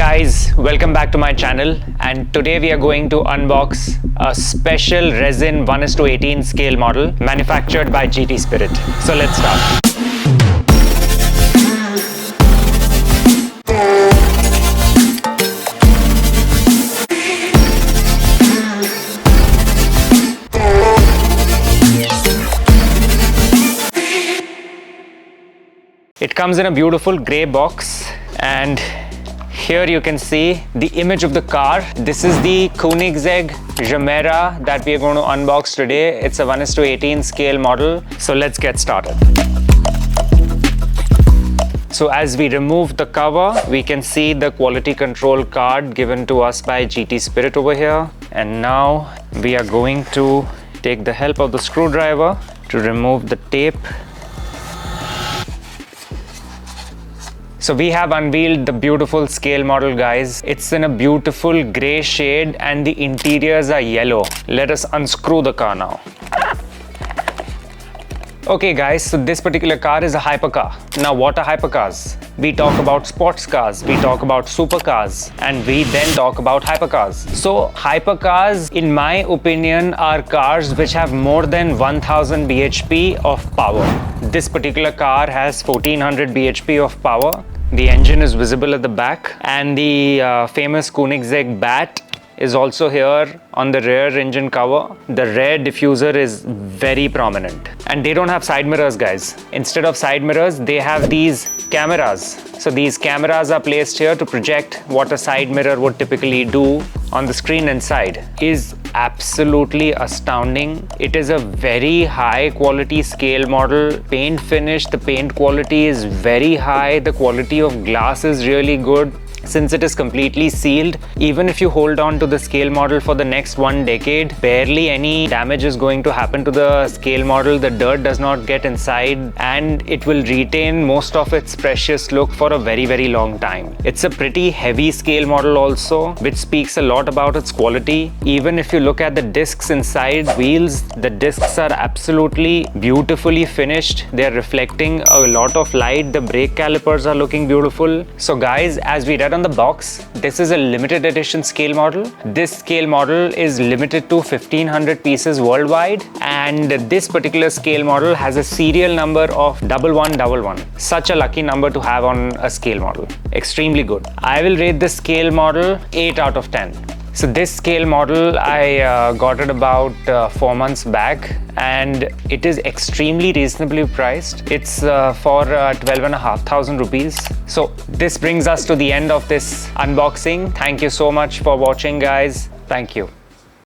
guys, welcome back to my channel, and today we are going to unbox a special resin 1:18 scale model manufactured by GT Spirit. So let's start. It comes in a beautiful grey box, and here you can see the image of the car. This is the Koenigsegg Gemera that we are going to unbox today. It's a 1:18 scale model. So let's get started. So as we remove the cover, we can see the quality control card given to us by GT Spirit over here. And now we are going to take the help of the screwdriver to remove the tape. So we have unveiled the beautiful scale model, guys. It's in a beautiful grey shade and the interiors are yellow. Let us unscrew the car now. Okay guys, so this particular car is a hypercar. Now what are hypercars? We talk about sports cars, we talk about supercars, and we then talk about hypercars. So hypercars, in my opinion, are cars which have more than 1000 bhp of power. This particular car has 1400 bhp of power. The engine is visible at the back, and the famous Koenigsegg bat is also here on the rear engine cover. The rear diffuser is very prominent, and they don't have side mirrors, guys. Instead of side mirrors, they have these cameras. So these cameras are placed here to project what a side mirror would typically do on the screen inside. Is absolutely astounding. It is a very high quality scale model. Paint finish, the paint quality is very high. The quality of glass is really good. Since it is completely sealed, even if you hold on to the scale model for the next 1 decade, barely any damage is going to happen to the scale model. The dirt does not get inside, and it will retain most of its precious look for a very long time. It's a pretty heavy scale model also, which speaks a lot about its quality. Even if you look at the discs inside, wheels, the discs are absolutely beautifully finished. They're reflecting a lot of light. The brake calipers are looking beautiful. So guys, as we read on the box, this is a limited edition scale model. This scale model is limited to 1500 pieces worldwide, and this particular scale model has a serial number of 1111. Such a lucky number to have on a scale model. Extremely good. I will rate this scale model 8 out of 10. So this scale model, I got it about 4 months back, and it is extremely reasonably priced. It's for 12,500 rupees. So this brings us to the end of this unboxing. Thank you so much for watching, guys. Thank you.